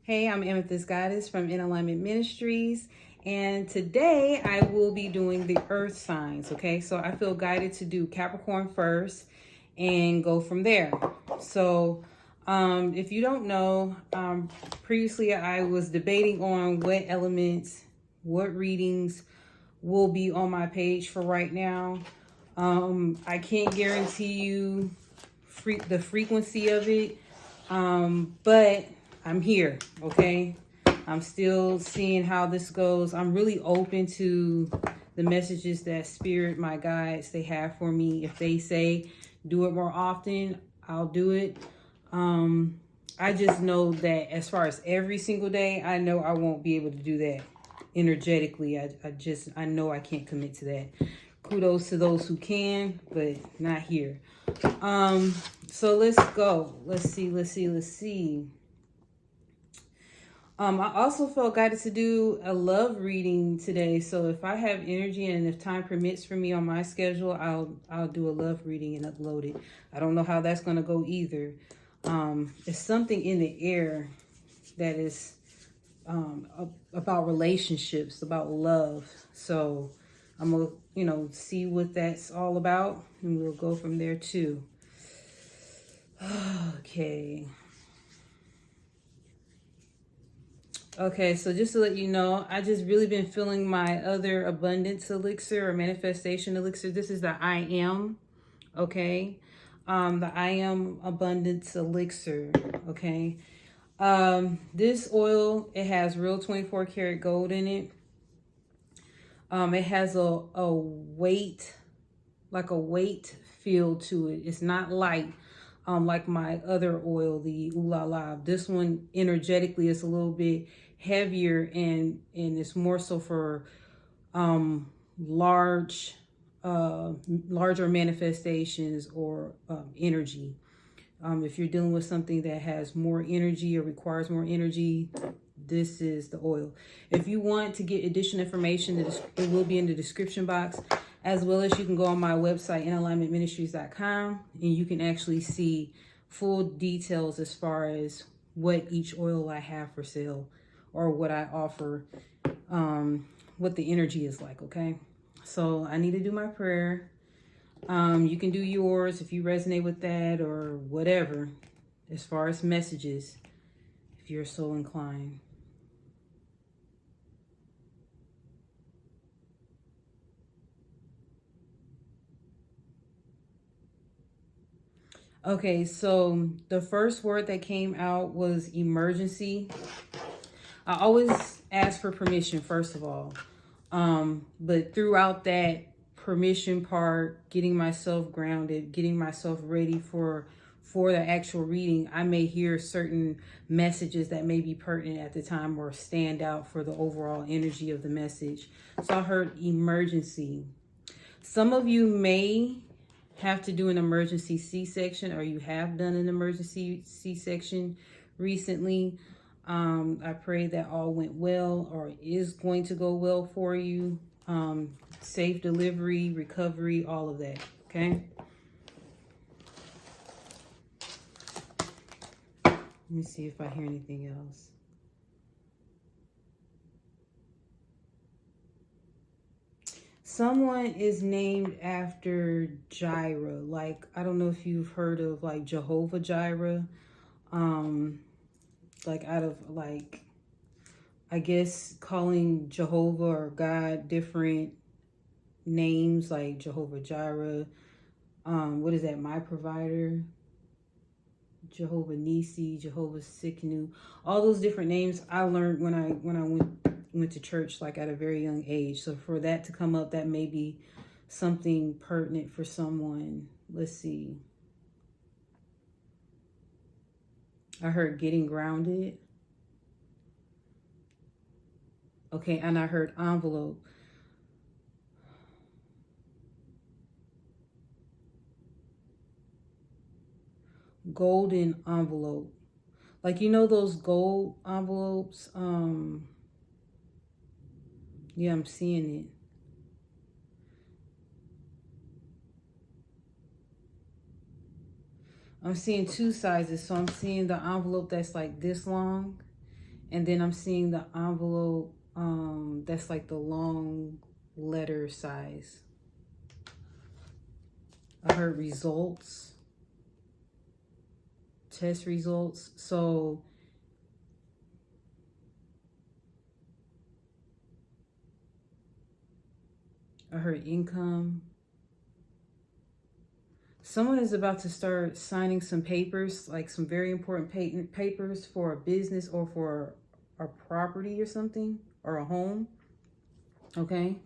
Hey, I'm Amethyst Goddess from InAlignment Ministries, and today I will be doing the earth signs, okay? So I feel guided to do Capricorn first and go from there. So if you don't know, previously I was debating on what elements, what readings will be on my page for right now. I can't guarantee you the frequency of it, but I'm here, okay? I'm still seeing how this goes. I'm really open to the messages that Spirit, my guides, they have for me. If they say do it more often, I'll do it. I just know that as far as every single day, I know I won't be able to do that energetically. I know I can't commit to that. Kudos to those who can, but not here. So let's go. Let's see. I also felt guided to do a love reading today. So if I have energy and if time permits for me on my schedule, I'll do a love reading and upload it. I don't know how that's going to go either. It's something in the air that is about relationships, about love. So I'm going to, see what that's all about, and we'll go from there too. Okay, so just to let you know, I just really been feeling my other abundance elixir or manifestation elixir. This is the I Am, okay? The I Am Abundance Elixir, okay? This oil, it has real 24 karat gold in it. It has a weight, like a weight feel to it. It's not light. Like my other oil, the Ooh La La. This one energetically is a little bit heavier and it's more so for larger manifestations or energy. If you're dealing with something that has more energy or requires more energy, this is the oil. If you want to get additional information, it will be in the description box, as well as you can go on my website, InAlignmentMinistries.com, and you can actually see full details as far as what each oil I have for sale or what I offer, what the energy is like, okay? So I need to do my prayer. You can do yours if you resonate with that or whatever, as far as messages, if you're so inclined. Okay, so the first word that came out was emergency. I always ask for permission, first of all. But throughout that permission part, getting myself grounded, getting myself ready for the actual reading, I may hear certain messages that may be pertinent at the time or stand out for the overall energy of the message. So I heard emergency. Some of you may have to do an emergency C-section, or you have done an emergency C-section recently. I pray that all went well or is going to go well for you. Safe delivery, recovery, all of that, okay? Let me see if I hear anything else. Someone is named after Jireh. Like, I don't know if you've heard of like Jehovah Jireh. Like out of like, I guess calling Jehovah or God different names, like Jehovah Jireh. What is that? My provider. Jehovah Nisi, Jehovah Sikkenu. All those different names I learned when I went to church, like at a very young age. So for that to come up, that may be something pertinent for someone. Let's see. I heard getting grounded. Okay, and I heard envelope. Golden envelope. Like, you know those gold envelopes? Yeah, I'm seeing it. I'm seeing two sizes. So I'm seeing the envelope that's like this long. And then I'm seeing the envelope that's like the long letter size. I heard results, test results. So I heard income. Someone is about to start signing some papers, like some very important papers for a business or for a property or something, or a home. Okay.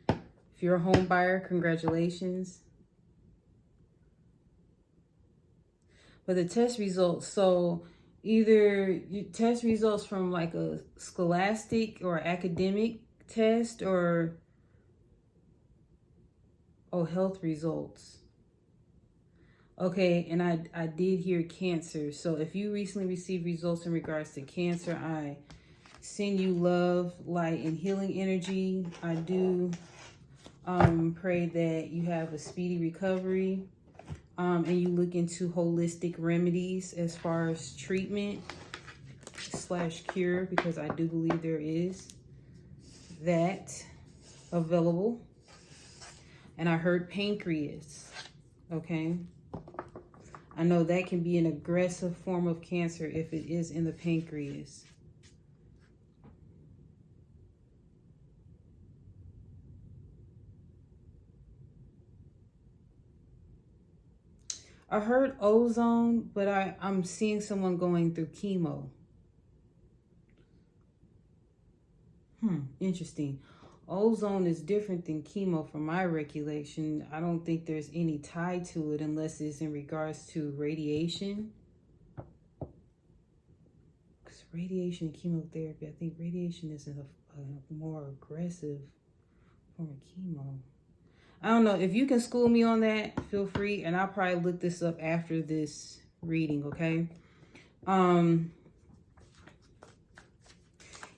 If you're a home buyer, congratulations. But the test results, so either you test results from like a scholastic or academic test, or health results. Okay, and I did hear cancer. So if you recently received results in regards to cancer, I send you love, light, and healing energy. I do pray that you have a speedy recovery, and you look into holistic remedies as far as treatment / cure, because I do believe there is that available. And I heard pancreas. Okay. I know that can be an aggressive form of cancer if it is in the pancreas. I heard ozone, but I'm seeing someone going through chemo. Interesting. Ozone is different than chemo from my recollection. I don't think there's any tie to it unless it's in regards to radiation. Because radiation and chemotherapy, I think radiation is a more aggressive form of chemo. I don't know. If you can school me on that, feel free. And I'll probably look this up after this reading, okay?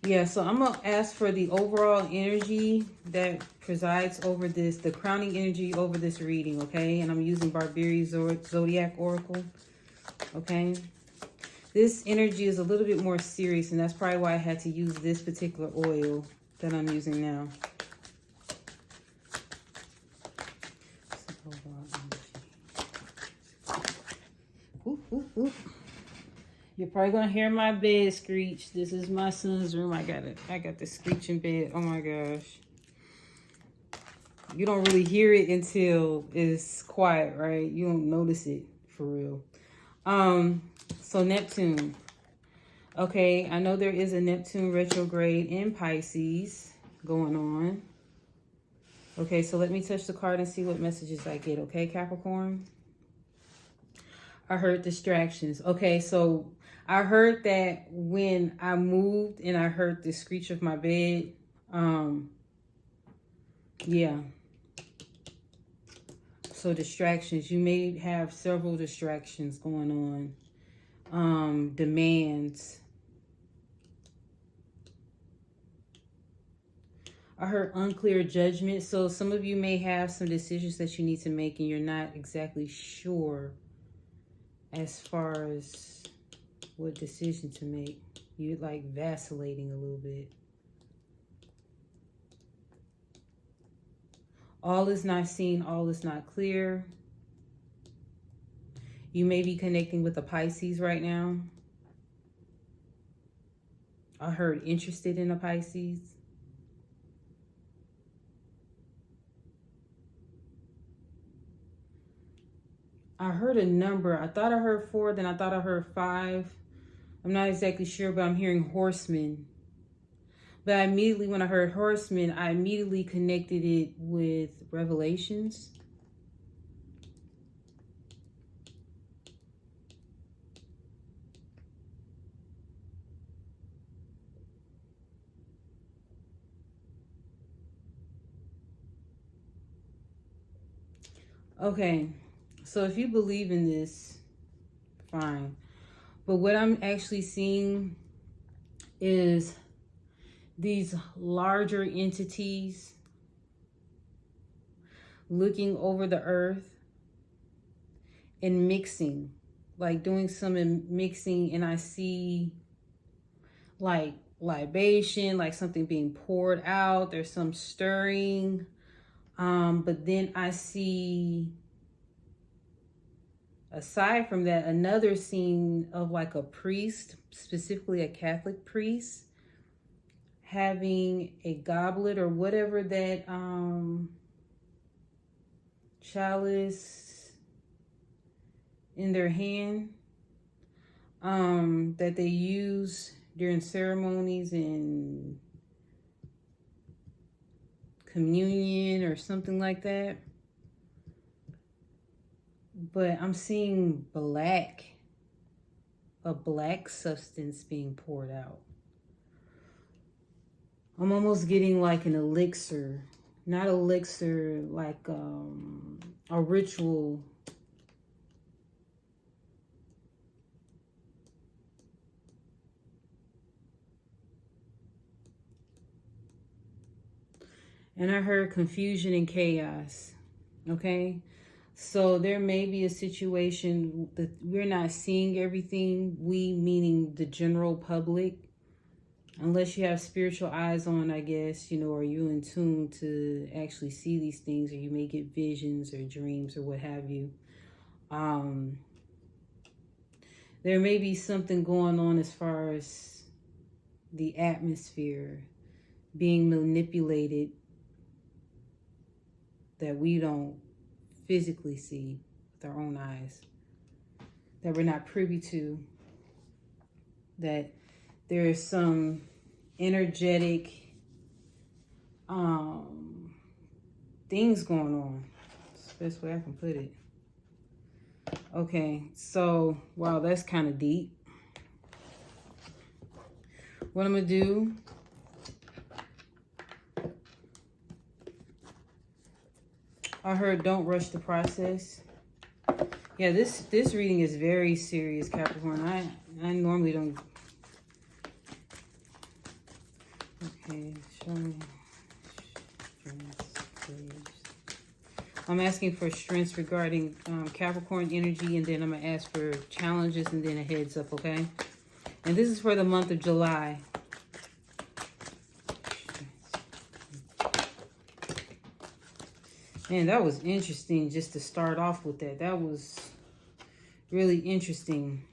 Yeah, so I'm going to ask for the overall energy that presides over this, the crowning energy over this reading, okay? And I'm using Barbari's Zodiac Oracle, okay? This energy is a little bit more serious, and that's probably why I had to use this particular oil that I'm using now. You're probably gonna hear my bed screech. This is my son's room. I got the screeching bed. Oh my gosh. You don't really hear it until it's quiet, right? You don't notice it for real. So Neptune. Okay, I know there is a Neptune retrograde in Pisces going on. Okay, so let me touch the card and see what messages I get, okay, Capricorn? I heard distractions. Okay, so I heard that when I moved and I heard the screech of my bed. Yeah. So distractions. You may have several distractions going on. Demands. I heard unclear judgment. So some of you may have some decisions that you need to make and you're not exactly sure as far as what decision to make. You're like vacillating a little bit. All is not seen, all is not clear. You may be connecting with a Pisces right now. I heard interested in a Pisces. I heard a number. I thought I heard 4, then I thought I heard 5. I'm not exactly sure, but I'm hearing horsemen. But I immediately, when I heard horsemen, I immediately connected it with Revelations. Okay, so if you believe in this, fine. But what I'm actually seeing is these larger entities looking over the earth and mixing, like doing some mixing, and I see like libation, like something being poured out. There's some stirring. But then I see, aside from that, another scene of like a priest, specifically a Catholic priest, having a goblet or whatever that chalice in their hand that they use during ceremonies and communion or something like that. But I'm seeing a black substance being poured out. I'm almost getting like an elixir, not elixir, like a ritual. And I heard confusion and chaos. Okay. So there may be a situation that we're not seeing everything. We, meaning the general public, unless you have spiritual eyes on, I guess, you know, or you in tune to actually see these things, or you may get visions or dreams or what have you. There may be something going on as far as the atmosphere being manipulated that we don't physically see with our own eyes, that we're not privy to, that there is some energetic things going on. That's the best way I can put it. Okay, so wow, that's kind of deep. What I'm gonna do, I heard don't rush the process. Yeah, this reading is very serious, Capricorn. I normally don't. Okay, show me strengths, please. I'm asking for strengths regarding Capricorn energy, and then I'm gonna ask for challenges and then a heads up, okay? And this is for the month of July. Man, that was interesting just to start off with that. That was really interesting.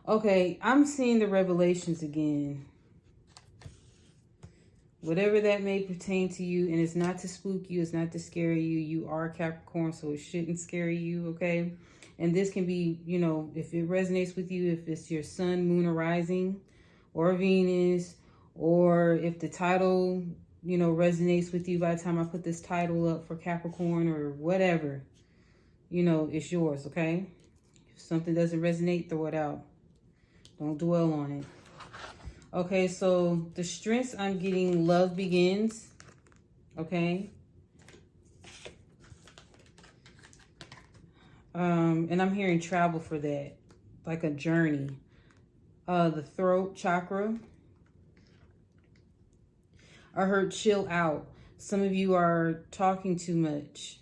Okay, I'm seeing the revelations again. Whatever that may pertain to you, and it's not to spook you, it's not to scare you. You are Capricorn, so it shouldn't scare you, okay? And this can be, you know, if it resonates with you, if it's your sun, moon, or rising, or Venus, or if the title, you know, resonates with you by the time I put this title up for Capricorn or whatever, you know, it's yours, okay? If something doesn't resonate, throw it out. Don't dwell on it. Okay, so the strengths I'm getting, love begins, okay? And I'm hearing travel for that, like a journey. The throat chakra, I heard chill out. Some of you are talking too much.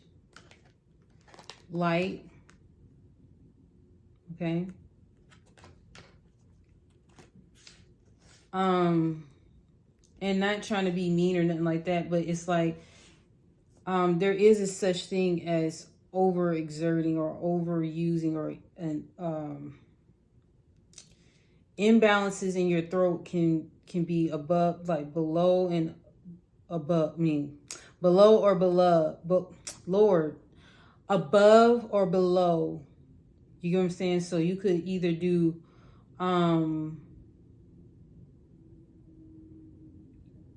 Light. Okay. And not trying to be mean or nothing like that, but it's like there is a such thing as overexerting or overusing, or imbalances in your throat can be above, like below and above, below or below, but Lord, above or below. You get what I'm saying? So you could either do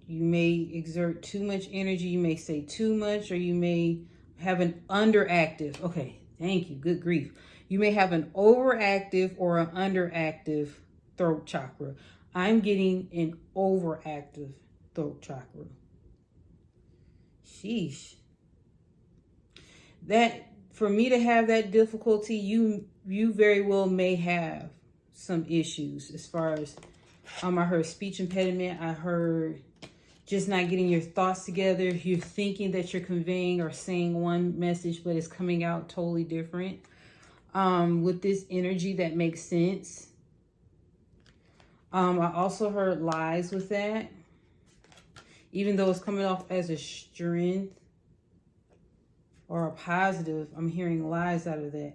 you may exert too much energy, you may say too much, or you may have an underactive. Okay, thank you. Good grief. You may have an overactive or an underactive throat chakra. I'm getting an overactive throat chakra. Sheesh. That, for me to have that difficulty, you very well may have some issues as far as, I heard speech impediment. I heard just not getting your thoughts together. You're thinking that you're conveying or saying one message, but it's coming out totally different. With this energy that makes sense. I also heard lies with that. Even though it's coming off as a strength or a positive, I'm hearing lies out of that.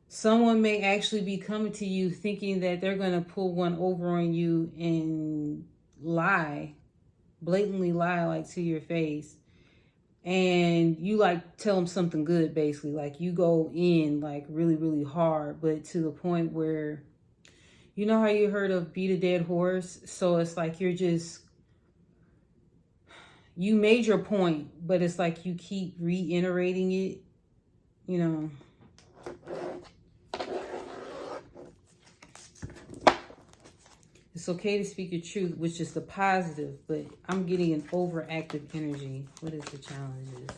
Someone may actually be coming to you thinking that they're going to pull one over on you and lie, blatantly lie, like to your face. And you like tell them something good, basically. Like you go in like really, really hard, but to the point where, you know how you heard of beat a dead horse? So it's like you're just, you made your point, but it's like you keep reiterating it, you know. It's okay to speak your truth, which is the positive, but I'm getting an overactive energy. What is the challenges?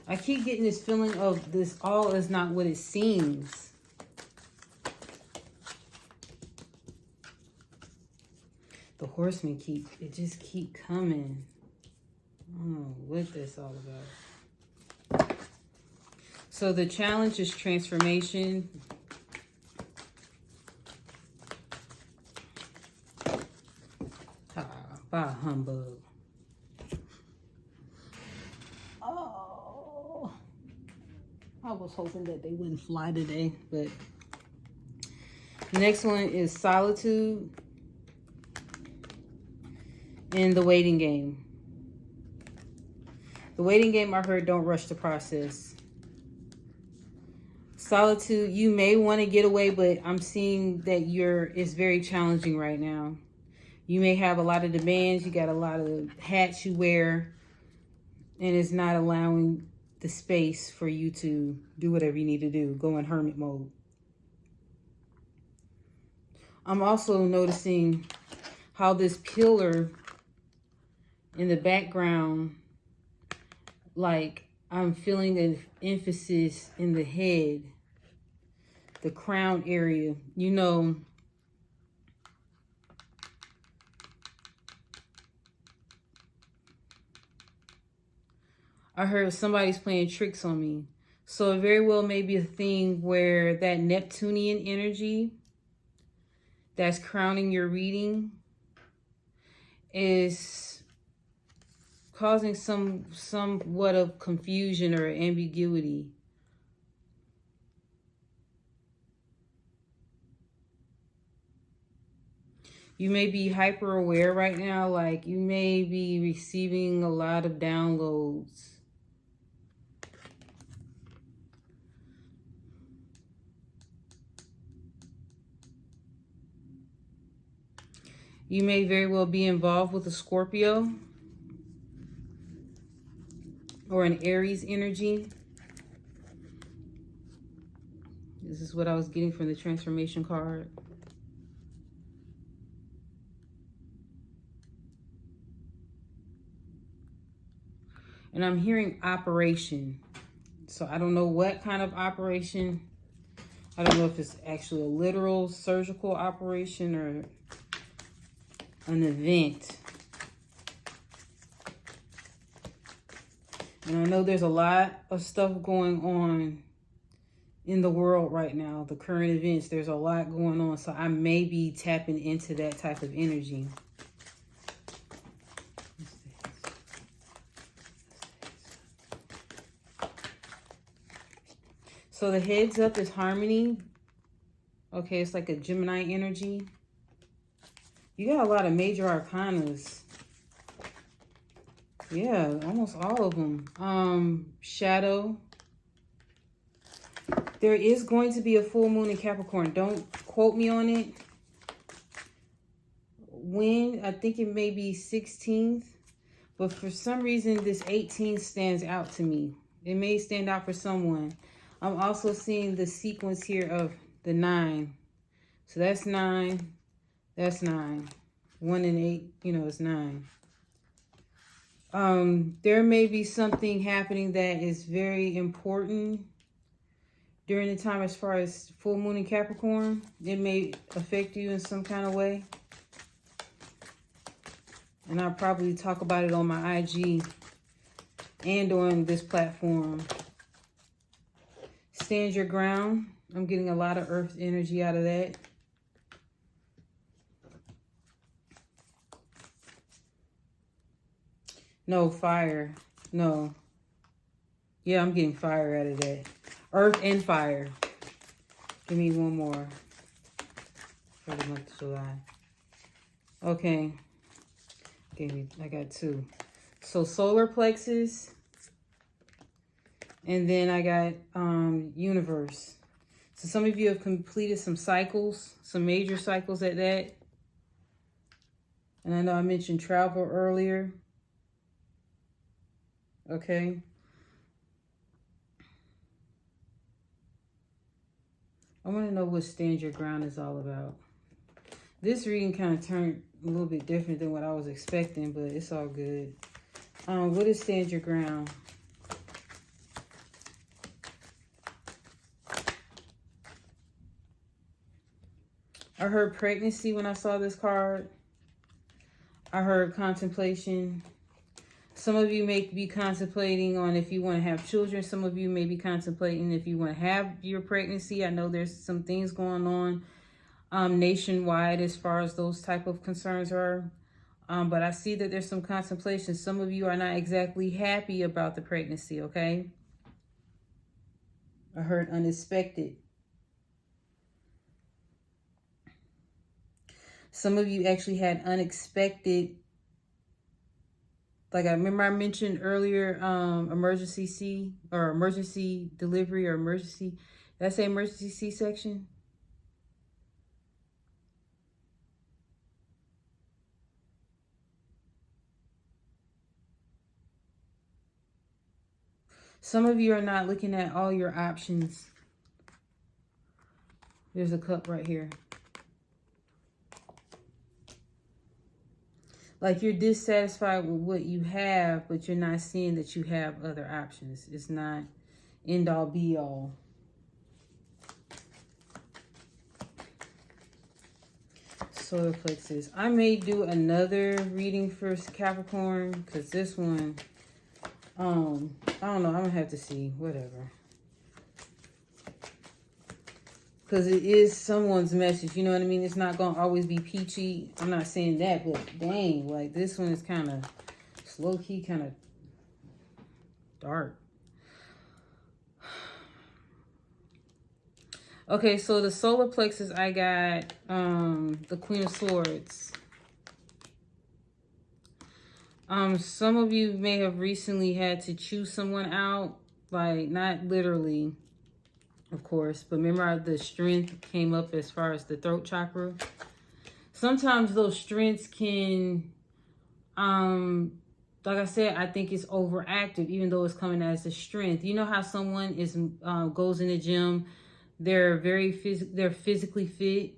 I keep getting this feeling of this all is not what it seems. The horsemen just keep coming. I don't know what that's all about. So the challenge is transformation. By humbug. Oh, I was hoping that they wouldn't fly today, but the next one is solitude and the waiting game. The waiting game, I heard, don't rush the process. Solitude, you may want to get away, but I'm seeing that it's very challenging right now. You may have a lot of demands. You got a lot of hats you wear, and it's not allowing the space for you to do whatever you need to do. Go in hermit mode. I'm also noticing how this pillar in the background, like I'm feeling an emphasis in the head, the crown area. You know, I heard somebody's playing tricks on me. So it very well may be a thing where that Neptunian energy that's crowning your reading is causing somewhat of confusion or ambiguity. You may be hyper aware right now, like you may be receiving a lot of downloads. You may very well be involved with a Scorpio or an Aries energy. This is what I was getting from the transformation card. And I'm hearing operation. So I don't know what kind of operation. I don't know if it's actually a literal surgical operation or an event. And I know there's a lot of stuff going on in the world right now, the current events. There's a lot going on, so I may be tapping into that type of energy. So the heads up is harmony. Okay, it's like a Gemini energy. You got a lot of major arcanas. Yeah, almost all of them. Shadow. There is going to be a full moon in Capricorn. Don't quote me on it. When? I think it may be 16th. But for some reason, this 18th stands out to me. It may stand out for someone. I'm also seeing the sequence here of the 9. So that's 9. That's 9. 1 and 8, you know, is 9. There may be something happening that is very important during the time as far as full moon in Capricorn. It may affect you in some kind of way. And I'll probably talk about it on my IG and on this platform. Stand your ground. I'm getting a lot of earth energy out of that. No, fire. No. Yeah, I'm getting fire out of that. Earth and fire. Give me one more for the month of July. Okay. I got 2. So solar plexus. And then I got universe. So some of you have completed some cycles, some major cycles at that. And I know I mentioned travel earlier. Okay. I want to know what stand your ground is all about. This reading kind of turned a little bit different than what I was expecting, but it's all good. What is stand your ground? I heard pregnancy when I saw this card. I heard contemplation. Some of you may be contemplating on if you want to have children. Some of you may be contemplating if you want to have your pregnancy. I know there's some things going on nationwide as far as those type of concerns are. But I see that there's some contemplation. Some of you are not exactly happy about the pregnancy, okay? I heard unexpected. Some of you actually had unexpected, like I remember I mentioned earlier, emergency C or emergency delivery or emergency, did I say emergency C-section? Some of you are not looking at all your options. There's a cup right here. Like you're dissatisfied with what you have, but you're not seeing that you have other options. It's not end all be all. Solar plexus. I may do another reading for Capricorn because this one, I don't know. I'm gonna have to see. Whatever. Because it is someone's message, you know what I mean? It's not going to always be peachy. I'm not saying that, but dang, like this one is kind of low-key, kind of dark. Okay, so the solar plexus, I got the Queen of Swords. Some of you may have recently had to choose someone out, like not literally, of course, but remember the strength came up as far as the throat chakra. Sometimes those strengths can, like I said, I think it's overactive, even though it's coming as a strength. You know how someone is goes in the gym, they're they're physically fit,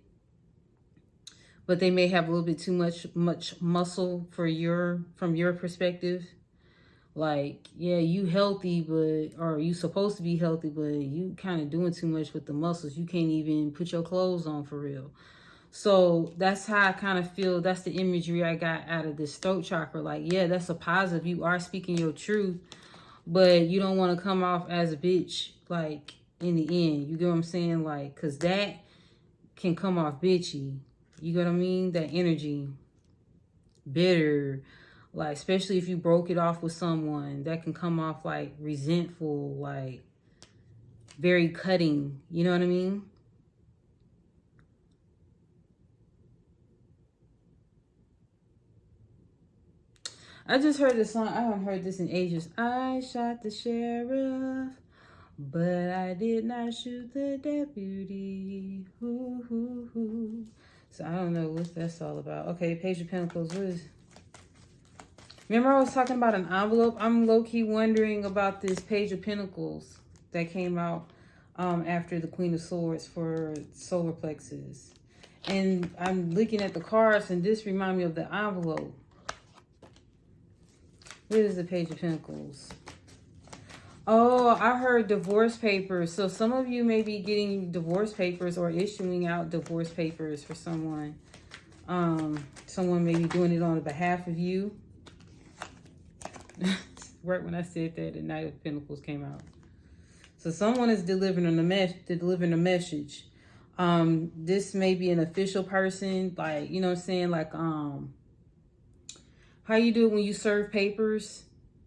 but they may have a little bit too much muscle from your perspective. Like, yeah, you healthy, but, or you supposed to be healthy, but you kind of doing too much with the muscles. You can't even put your clothes on for real. So that's how I kind of feel. That's the imagery I got out of this throat chakra. Like, yeah, that's a positive. You are speaking your truth, but you don't want to come off as a bitch, like, in the end. You get what I'm saying? Like, because that can come off bitchy. You get what I mean? That energy. Bitter. Like, especially if you broke it off with someone, that can come off like resentful, like very cutting. You know what I mean? I just heard this song. I haven't heard this in ages. I shot the sheriff, but I did not shoot the deputy. Hoo, hoo, hoo. So I don't know what that's all about. Okay, Page of Pentacles. What is... Remember I was talking about an envelope? I'm low-key wondering about this Page of Pentacles that came out after the Queen of Swords for solar plexus. And I'm looking at the cards, and this reminds me of the envelope. What is the Page of Pentacles? Oh, I heard divorce papers. So some of you may be getting divorce papers or issuing out divorce papers for someone. Someone may be doing it on behalf of you. Right when I said that, the Knight of Pentacles came out. So someone is delivering a message. This may be an official person, like, you know what I'm saying? Like, how you do it when you serve papers.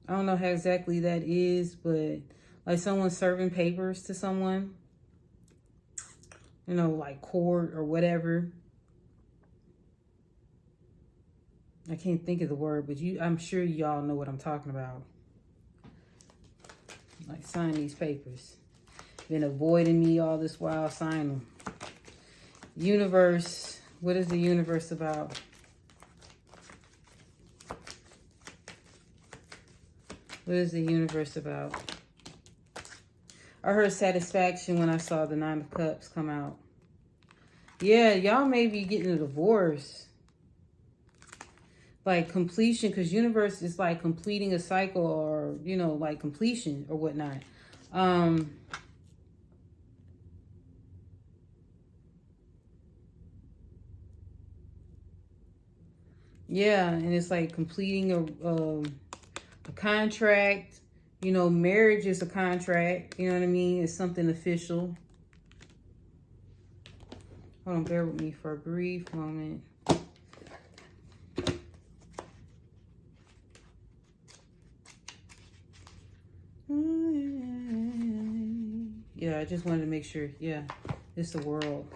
I don't know how exactly that is, but like someone serving papers to someone, you know, like court or whatever. I can't think of the word, but I'm sure y'all know what I'm talking about. Like, sign these papers. Been avoiding me all this while, sign them. Universe, what is the universe about? What is the universe about? I heard satisfaction when I saw the Nine of Cups come out. Yeah, y'all may be getting a divorce. Like completion, because universe is like completing a cycle, or, you know, like completion or whatnot. Yeah, and it's like completing a contract. You know, marriage is a contract. You know what I mean? It's something official. Hold on, bear with me for a brief moment. Yeah, I just wanted to make sure. Yeah, it's the world.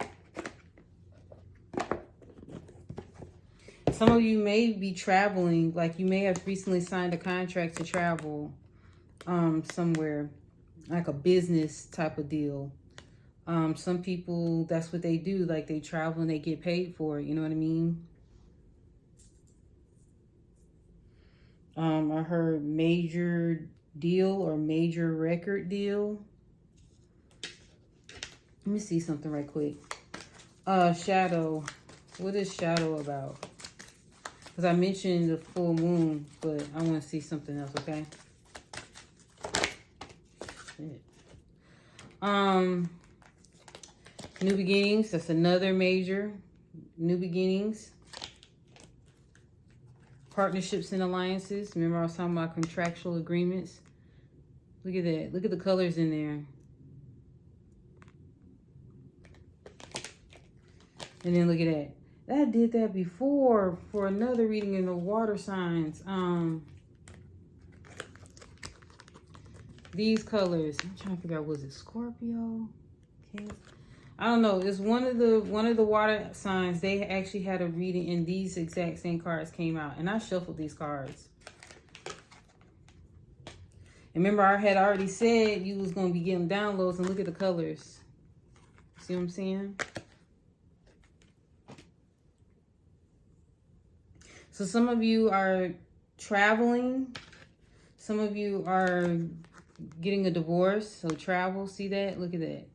Some of you may be traveling, like you may have recently signed a contract to travel somewhere, like a business type of deal. Some people, that's what they do, like they travel and they get paid for it, you know what I mean? I heard major deal or major record deal. Let me see something right quick. Shadow. What is shadow about? Because I mentioned the full moon, but I want to see something else, okay? Shit. New beginnings. That's another major. New beginnings. Partnerships and alliances. Remember I was talking about contractual agreements? Look at that. Look at the colors in there. And then look at that. I did that before for another reading in the water signs. These colors. I'm trying to figure out, was it Scorpio? Cancer? I don't know. It's one of the water signs. They actually had a reading and these exact same cards came out. And I shuffled these cards. And remember, I had already said you was going to be getting downloads, and look at the colors. See what I'm saying? So some of you are traveling. Some of you are getting a divorce. So travel, see that? Look at that.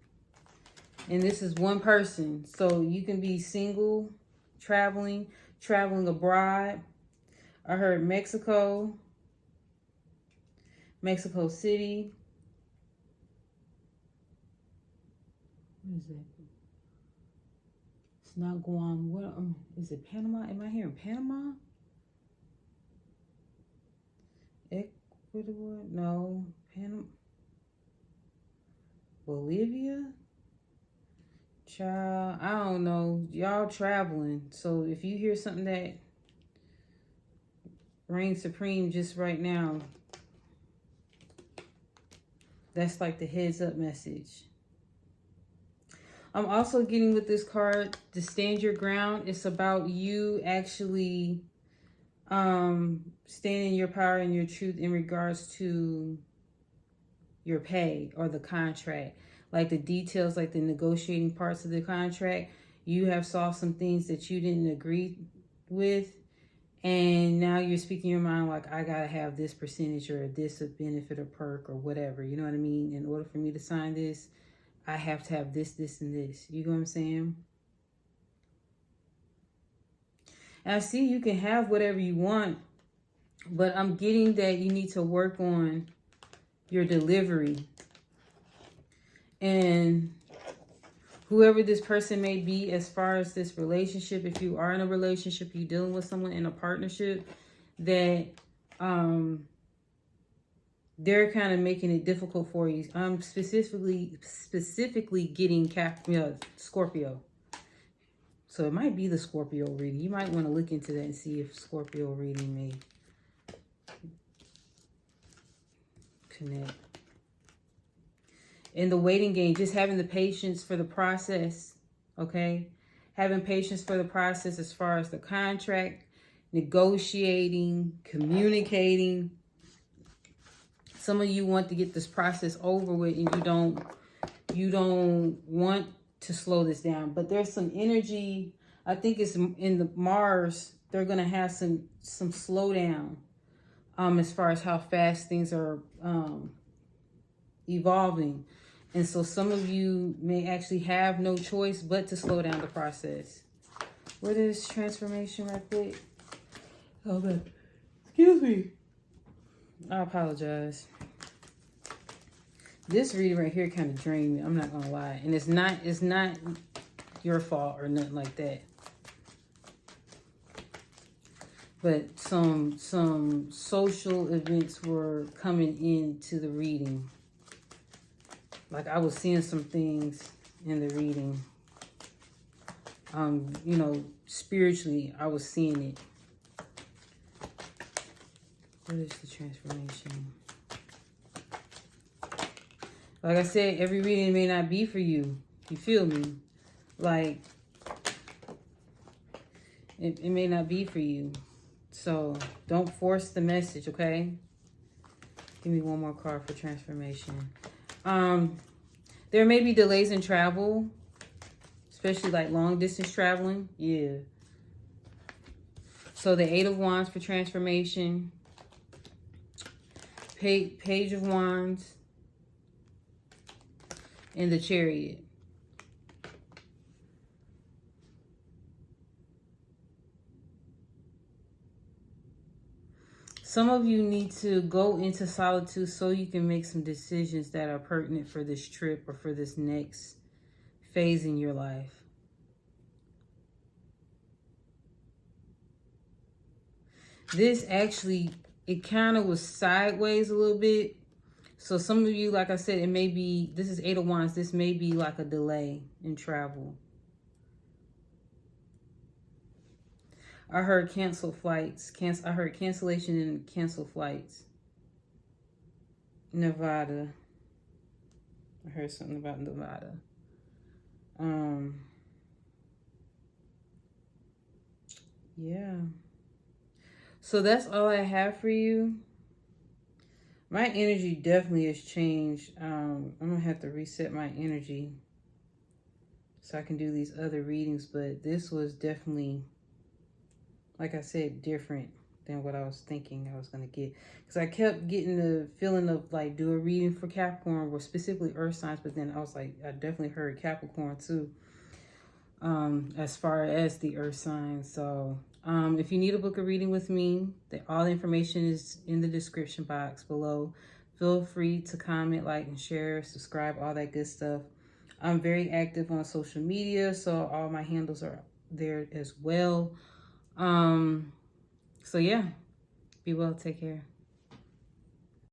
And this is one person. So you can be single, traveling abroad. I heard Mexico City. What is that? It's not Guam. What is it? Panama? Am I hearing Panama? Ecuador? No. Panama. Bolivia? Child, I don't know. Y'all traveling. So if you hear something that reigns supreme just right now, that's like the heads up message. I'm also getting with this card, to stand your ground. It's about you actually standing your power and your truth in regards to your pay or the contract. Like the details, like the negotiating parts of the contract. You have saw some things that you didn't agree with. And now you're speaking your mind like, I got to have this percentage or this benefit or perk or whatever. You know what I mean? In order for me to sign this, I have to have this, this, and this. You know what I'm saying? And I see you can have whatever you want, but I'm getting that you need to work on your delivery. And whoever this person may be, as far as this relationship, if you are in a relationship, you're dealing with someone in a partnership, that they're kind of making it difficult for you. I'm specifically getting Scorpio. So it might be the Scorpio reading. You might want to look into that and see if Scorpio reading may connect. In the waiting game, just having the patience for the process, okay? Having patience for the process as far as the contract, negotiating, communicating. Some of you want to get this process over with and you don't want to slow this down. But there's some energy, I think it's in the Mars, they're going to have some slowdown as far as how fast things are evolving. And so some of you may actually have no choice but to slow down the process. What is transformation right quick? Oh, man. Excuse me. I apologize. This reading right here kind of drained me. I'm not going to lie. And it's not your fault or nothing like that. But some social events were coming into the reading. Like I was seeing some things in the reading. You know, spiritually, I was seeing it. What is the transformation? Like I said, every reading may not be for you. You feel me? Like, it may not be for you. So, don't force the message, okay? Give me one more card for transformation. There may be delays in travel, especially like long distance traveling. Yeah. So the 8 of Wands for transformation. Page of Wands. And the Chariot. Some of you need to go into solitude so you can make some decisions that are pertinent for this trip or for this next phase in your life. This actually, it kind of was sideways a little bit. So some of you, like I said, it may be, this is 8 of Wands. This may be like a delay in travel. I heard canceled flights. I heard cancellation and canceled flights. Nevada. I heard something about Nevada. Yeah. So that's all I have for you. My energy definitely has changed. I'm going to have to reset my energy so I can do these other readings. But this was definitely, like I said, different than what I was thinking I was going to get. Because I kept getting the feeling of like do a reading for Capricorn or specifically Earth signs. But then I was like, I definitely heard Capricorn too. As far as the Earth signs. So if you need to book a reading with me, all the information is in the description box below. Feel free to comment, like, and share, subscribe, all that good stuff. I'm very active on social media, so all my handles are there as well. So yeah, be well, take care.